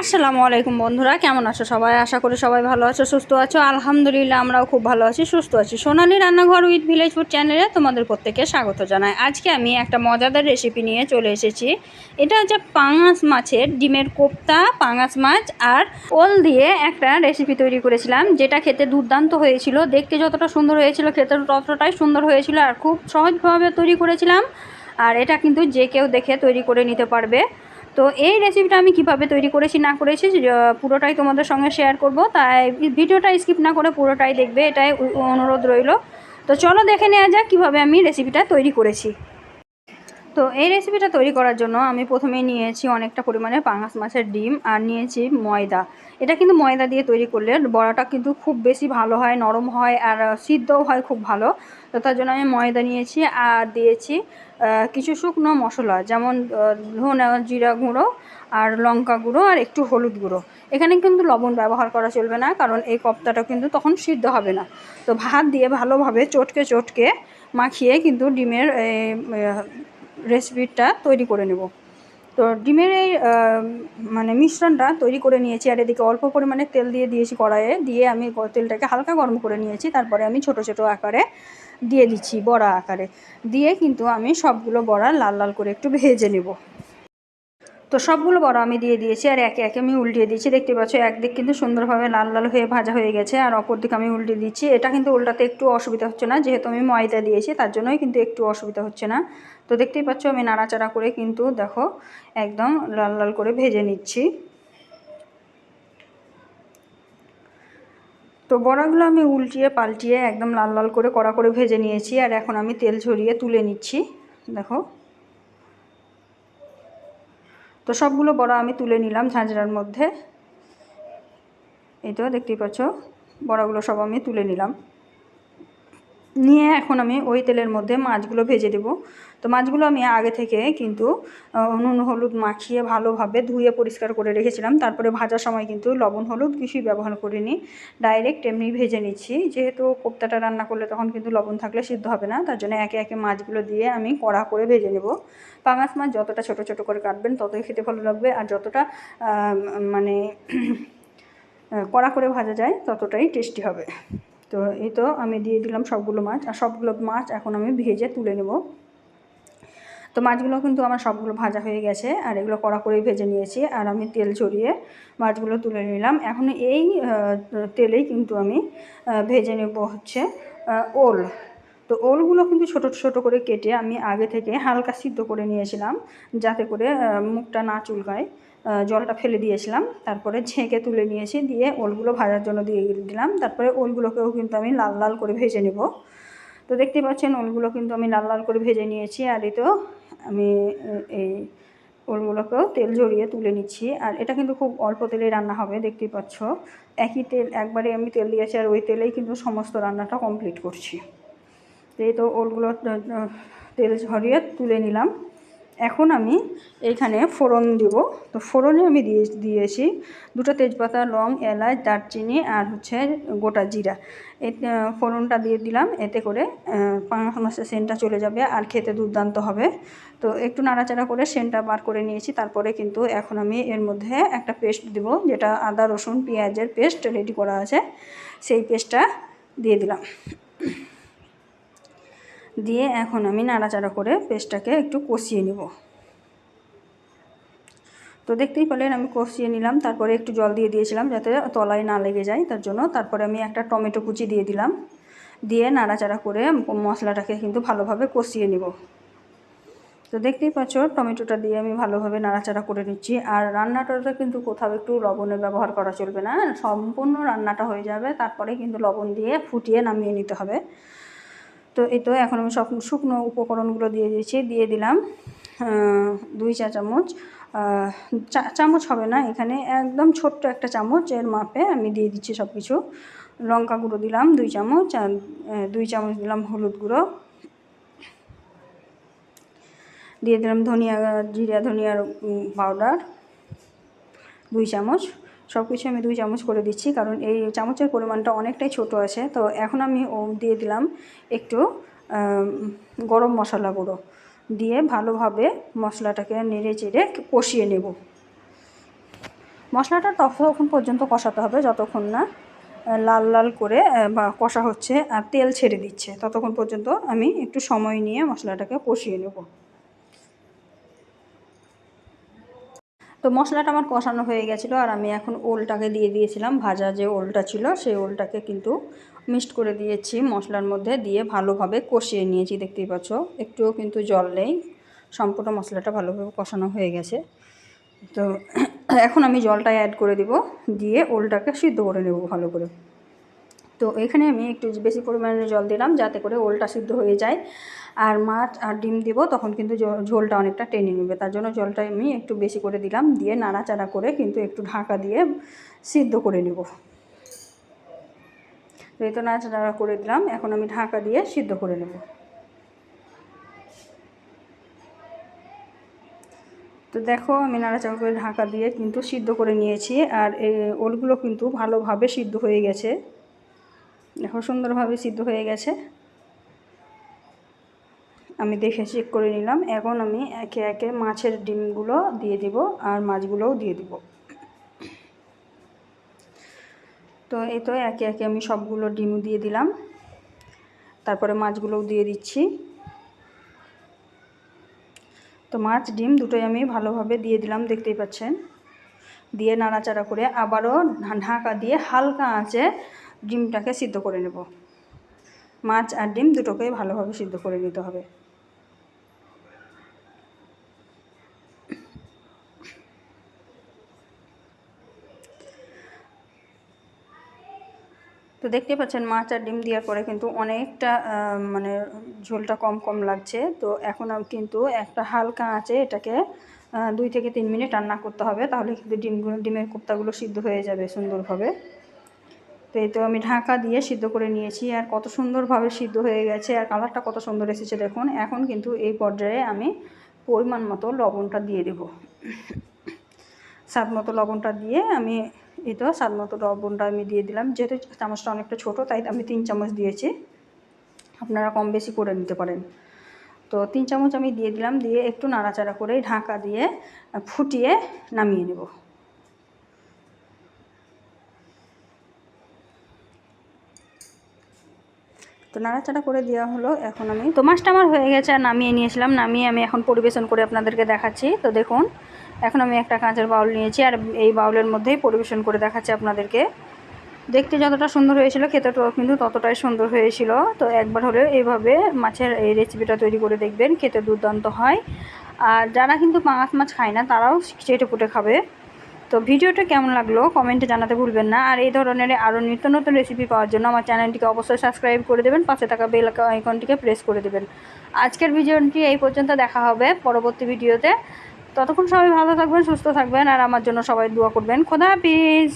আসসালামু আলাইকুম বন্ধুরা, কেমন আছো সবাই? আশা করি সবাই ভালো আছো, সুস্থ আছো। আলহামদুলিল্লাহ, আমরাও খুব ভালো আছি, সুস্থ আছি। সোনালী রান্নাঘর উইথ ভিলেজ ফুড চ্যানেলে তোমাদের প্রত্যেককে স্বাগত জানাই। আজকে আমি একটা মজাদার রেসিপি নিয়ে চলে এসেছি। এটা হচ্ছে পাঙাশ মাছের ডিমের কোপ্তা, পাঙাশ মাছ আর ওল দিয়ে একটা রেসিপি তৈরি করেছিলাম, যেটা খেতে দুর্দান্ত হয়েছিল। দেখতে যতটা সুন্দর হয়েছিল, খেতে ততটাই সুন্দর হয়েছিল, আর খুব সহজভাবে তৈরি করেছিলাম। আর এটা কিন্তু যে কেউ দেখে তৈরি করে নিতে পারবে। তো এই রেসিপিটা আমি কিভাবে তৈরি করেছি না করেছি পুরোটাই তোমাদের সঙ্গে শেয়ার করব, তাই ভিডিওটা স্কিপ না করে পুরোটাই দেখবে, এটাই অনুরোধ রইল। তো চলো দেখে নেওয়া যাক কীভাবে আমি রেসিপিটা তৈরি করেছি। তো এই রেসিপিটা তৈরি করার জন্য আমি প্রথমেই নিয়েছি অনেকটা পরিমাণে পাঙাশ মাছের ডিম, আর নিয়েছি ময়দা। এটা কিন্তু ময়দা দিয়ে তৈরি করলে বড়াটা কিন্তু খুব বেশি ভালো হয়, নরম হয়, আর সিদ্ধও হয় খুব ভালো। তো তার জন্য আমি ময়দা নিয়েছি, আর দিয়েছি কিছু শুকনো মশলা, যেমন ধনে জিরা গুঁড়ো আর লঙ্কা গুঁড়ো আর একটু হলুদ গুঁড়ো। এখানে কিন্তু লবণ ব্যবহার করা চলবে না, কারণ এই কোপ্তাটা কিন্তু তখন সিদ্ধ হবে না। তো ভাত দিয়ে ভালোভাবে চটকে চটকে মাখিয়ে কিন্তু ডিমের রেসিপিটা তৈরি করে নেব। তো ডিমের এই মিশ্রণটা তৈরি করে নিয়েছি, আর এদিকে অল্প পরিমাণে তেল দিয়ে দিয়েছি কড়াইয়ে। দিয়ে আমি তেলটাকে হালকা গরম করে নিয়েছি, তারপরে আমি ছোট ছোট আকারে দিয়ে দিচ্ছি, বড়া আকারে। দিয়ে কিন্তু আমি সবগুলো বড়া লাল লাল করে একটু ভেজে নেব। তো সবগুলো বড়া আমি দিয়ে দিয়েছি, আর একে একে আমি উল্টিয়ে দিচ্ছি। দেখতে পাচ্ছ একদিক কিন্তু সুন্দরভাবে লাল লাল হয়ে ভাজা হয়ে গেছে, আর অপর দিকে আমি উল্টে দিচ্ছি। এটা কিন্তু উল্টাতে একটু অসুবিধা হচ্ছে না, যেহেতু আমি ময়দা দিয়েছি, তার জন্যই কিন্তু একটু অসুবিধা হচ্ছে না। তো দেখতেই পাচ্ছ আমি নাড়াচাড়া করে কিন্তু দেখো একদম লাল লাল করে ভেজে নিচ্ছি। তো বড়াগুলো আমি উল্টিয়ে পাল্টিয়ে একদম লাল লাল করে কড়া করে ভেজে নিয়েছি, আর এখন আমি তেল ঝরিয়ে তুলে নিচ্ছি। দেখো, তো সবগুলো বড়া আমি তুলে নিলাম ঝাঁঝরার মধ্যে। এই তো দেখতেই পাচ্ছ বড়াগুলো সব আমি তুলে নিলাম। নিয়ে এখন আমি ওই তেলের মধ্যে মাছগুলো ভেজে দেব। তো মাছগুলো আমি আগে থেকে কিন্তু নুন হলুদ মাখিয়ে ভালোভাবে ধুয়ে পরিষ্কার করে রেখেছিলাম। তারপরে ভাজার সময় কিন্তু লবণ হলুদ কিছুই ব্যবহার করিনি, ডাইরেক্ট এমনি ভেজে নিচ্ছি। যেহেতু কোপ্তাটা রান্না করলে তখন কিন্তু লবণ থাকলে সিদ্ধ হবে না, তার জন্য একে একে মাছগুলো দিয়ে আমি কড়া করে ভেজে নেব। পাঙাশ মাছ যতটা ছোট ছোট করে কাটবেন ততই খেতে ভালো লাগবে, আর যতটা মানে কড়া করে ভাজা যায় ততটাই টেস্টি হবে। তো এই তো আমি দিয়ে দিলাম সবগুলো মাছ, আর সবগুলো মাছ এখন আমি ভেজে তুলে নেব। তো মাছগুলো কিন্তু আমার সবগুলো ভাজা হয়ে গেছে, আর এগুলো কড়া করেই ভেজে নিয়েছি, আর আমি তেল ছড়িয়ে মাছগুলো তুলে নিলাম। এখন এই তেলেই কিন্তু আমি ভেজে নেব হচ্ছে ওল। তো ওলগুলো কিন্তু ছোট ছোট করে কেটে আমি আগে থেকে হালকা সিদ্ধ করে নিয়েছিলাম, যাতে করে মুখটা না চুলকায়। জলটা ফেলে দিয়েছিলাম, তারপরে ছেঁকে তুলে নিয়েছি। দিয়ে ওলগুলো ভাজার জন্য দিয়ে দিলাম। তারপরে ওলগুলোকেও কিন্তু আমি লাল লাল করে ভেজে নেব। তো দেখতে পাচ্ছেন ওলগুলো কিন্তু আমি লাল লাল করে ভেজে নিয়েছি, আর এই তো আমি এই ওলগুলোকেও তেল ঝরিয়ে তুলে নিচ্ছি। আর এটা কিন্তু খুব অল্প তেলে রান্না হবে, দেখতেই পাচ্ছ একই তেল একবারে আমি তেল দিয়েছি, আর ওই তেলেই কিন্তু সমস্ত রান্নাটা কমপ্লিট করছি। এই তো ওলগুলো তেল ঝরিয়ে তুলে নিলাম। এখন আমি এইখানে ফোড়ন দেব। তো ফোড়নে আমি দিয়েছি দুটো তেজপাতা, লং, এলাচ, দারচিনি আর হচ্ছে গোটা জিরা। এই ফোড়নটা দিয়ে দিলাম, এতে করে পাঙাশ মাছের সেন্টটা চলে যাবে, আর খেতে দুর্দান্ত হবে। তো একটু নাড়াচাড়া করে সেন্টটা বার করে নিয়েছি। তারপরে কিন্তু এখন আমি এর মধ্যে একটা পেস্ট দেব, যেটা আদা রসুন পেঁয়াজের পেস্ট রেডি করা আছে, সেই পেস্টটা দিয়ে দিলাম। দিয়ে এখন আমি নাড়াচাড়া করে পেস্টটাকে একটু কষিয়ে নেব। তো দেখতেই পেলেন আমি কষিয়ে নিলাম। তারপরে একটু জল দিয়ে দিয়েছিলাম যাতে তলায় না লেগে যায়, তার জন্য। তারপরে আমি একটা টমেটো কুচি দিয়ে দিলাম, দিয়ে নাড়াচাড়া করে মশলাটাকে কিন্তু ভালোভাবে কষিয়ে নেব। তো দেখতেই পাচ্ছ টমেটোটা দিয়ে আমি ভালোভাবে নাড়াচাড়া করে নিচ্ছি। আর রান্নাটাতে কিন্তু কোথাও একটু লবণের ব্যবহার করা চলবে না, সম্পূর্ণ রান্নাটা হয়ে যাবে তারপরে কিন্তু লবণ দিয়ে ফুটিয়ে নামিয়ে নিতে হবে। তো এই তো এখন আমি সব শুকনো উপকরণগুলো দিয়ে দিয়েছি। দিয়ে দিলাম 2 চা চামচ, চামচ হবে না এখানে, একদম ছোট্ট একটা চামচের মাপে আমি দিয়ে দিচ্ছি সব কিছু। লঙ্কা গুঁড়ো দিলাম 2 চামচ, আর 2 চামচ দিলাম হলুদ গুঁড়ো, দিয়ে দিলাম জিরা ধনিয়ার পাউডার 2 চামচ। সব কিছু আমি 2 চামচ করে দিচ্ছি, কারণ এই চামচের পরিমাণটা অনেকটাই ছোট আছে। তো এখন আমি দিয়ে দিলাম একটু গরম মশলা গুঁড়ো, দিয়ে ভালোভাবে মশলাটাকে নেড়ে চেড়ে কষিয়ে নেব। মশলাটা ততক্ষণ পর্যন্ত কষাতে হবে যতক্ষণ না লাল লাল করে বা কষা হচ্ছে আর তেল ছেড়ে দিচ্ছে, ততক্ষণ পর্যন্ত আমি একটু সময় নিয়ে মশলাটাকে কষিয়ে নেব। তো মশলাটা আমার কষানো হয়ে গেছিলো আর আমি এখন ওলটাকে দিয়ে দিয়েছিলাম, ভাজা যে ওলটা ছিল সেই ওলটাকে কিন্তু মিক্সড করে দিয়েছি মশলার মধ্যে, দিয়ে ভালোভাবে কষিয়ে নিয়েছি। দেখতেই পাচ্ছ একটুও কিন্তু জল নেই, সম্পূর্ণ মশলাটা ভালোভাবে কষানো হয়ে গেছে। তো এখন আমি জলটা অ্যাড করে দিব, দিয়ে ওলটাকে সিদ্ধ করে নেব ভালো করে। তো এখানে আমি একটু বেশি পরিমাণে জল দিলাম যাতে করে ওলটা সিদ্ধ হয়ে যায়, আর মাছ আর ডিম দিব তখন কিন্তু ঝোলটা অনেকটা টেনে নেবে, তার জন্য জলটা আমি একটু বেশি করে দিলাম, দিয়ে নাড়াচাড়া করে কিন্তু একটু ঢাকা দিয়ে সিদ্ধ করে নেব। তো এই তো নাড়াচাড়া করে দিলাম, এখন আমি ঢাকা দিয়ে সিদ্ধ করে নেব। তো দেখো আমি নাড়াচাড়া করে ঢাকা দিয়ে কিন্তু সিদ্ধ করে নিয়েছি, আর এই ওলগুলো কিন্তু ভালোভাবে সিদ্ধ হয়ে গেছে। দেখো সুন্দরভাবে সিদ্ধ হয়ে গেছে, আমি দেখে চেক করে নিলাম। এখন আমি একে একে মাছের ডিমগুলো দিয়ে দিব আর মাছগুলোও দিয়ে দিব। তো এই তো একে একে আমি সবগুলো ডিম দিয়ে দিলাম, তারপরে মাছগুলোও দিয়ে দিচ্ছি। তো মাছ ডিম দুটোই আমি ভালোভাবে দিয়ে দিলাম, দেখতেই পাচ্ছেন। দিয়ে নাড়াচাড়া করে আবারও ঢাকা দিয়ে হালকা আঁচে ডিমটাকে সিদ্ধ করে নেব। মাছ আর ডিম দুটোকেই ভালোভাবে সিদ্ধ করে নিতে হবে। তো দেখতে পাচ্ছেন মাছ আর ডিম দেওয়ার পরে কিন্তু অনেকটা মানে ঝোলটা কম কম লাগছে। তো এখন কিন্তু একটা হালকা আঁচে এটাকে 2 থেকে 3 মিনিট রান্না করতে হবে, তাহলে কিন্তু ডিমের কোপ্তাগুলো সিদ্ধ হয়ে যাবে সুন্দরভাবে। তো এই তো আমি ঢাকা দিয়ে সিদ্ধ করে নিয়েছি, আর কত সুন্দরভাবে সিদ্ধ হয়ে গেছে, আর কালারটা কত সুন্দর এসেছে দেখুন। এখন কিন্তু এই পর্যায়ে আমি পরিমাণ মতো লবণটা দিয়ে দেব, স্বাদ মতো লবণটা দিয়ে আমি এই তো স্বাদ মতো লবণটা আমি দিয়ে দিলাম। যেহেতু চামচটা অনেকটা ছোটো তাই আমি 3 চামচ দিয়েছি, আপনারা কম বেশি করে নিতে পারেন। তো 3 চামচ আমি দিয়ে দিলাম, দিয়ে একটু নাড়াচাড়া করে ঢাকা দিয়ে ফুটিয়ে নামিয়ে নেব। তো নাড়াচাড়া করে দেওয়া হলো। এখন আমি তো মাছটা আমার হয়ে গেছে আর নামিয়ে নিয়েছিলাম, নামিয়ে আমি এখন পরিবেশন করে আপনাদেরকে দেখাচ্ছি। তো দেখুন এখন আমি একটা কাঁচের বাউল নিয়েছি, আর এই বাউলের মধ্যেই পরিবেশন করে দেখাচ্ছি আপনাদেরকে। দেখতে যতটা সুন্দর হয়েছিল খেতেটাও কিন্তু ততটাই সুন্দর হয়েছিল। তো একবার হলেও এইভাবে মাছের এই রেসিপিটা তৈরি করে দেখবেন, খেতে দুর্দান্ত হয়। আর যারা কিন্তু পাঙাশ মাছ খায় না তারাও চেটেপুটে খাবে। তো ভিডিওটা কেমন লাগলো কমেন্টে জানাতে ভুলবেন না, আর এই ধরনের আরও নিত্য নতুন রেসিপি পাওয়ার জন্য আমার চ্যানেলটিকে অবশ্যই সাবস্ক্রাইব করে দেবেন, পাশে থাকা বেল আইকনটিকে প্রেস করে দেবেন। আজকের ভিডিওটি এই পর্যন্ত, দেখা হবে পরবর্তী ভিডিওতে। ততক্ষণ সবাই ভালো থাকবেন, সুস্থ থাকবেন, আর আমার জন্য সবাই দোয়া করবেন। খোদা হাফিজ।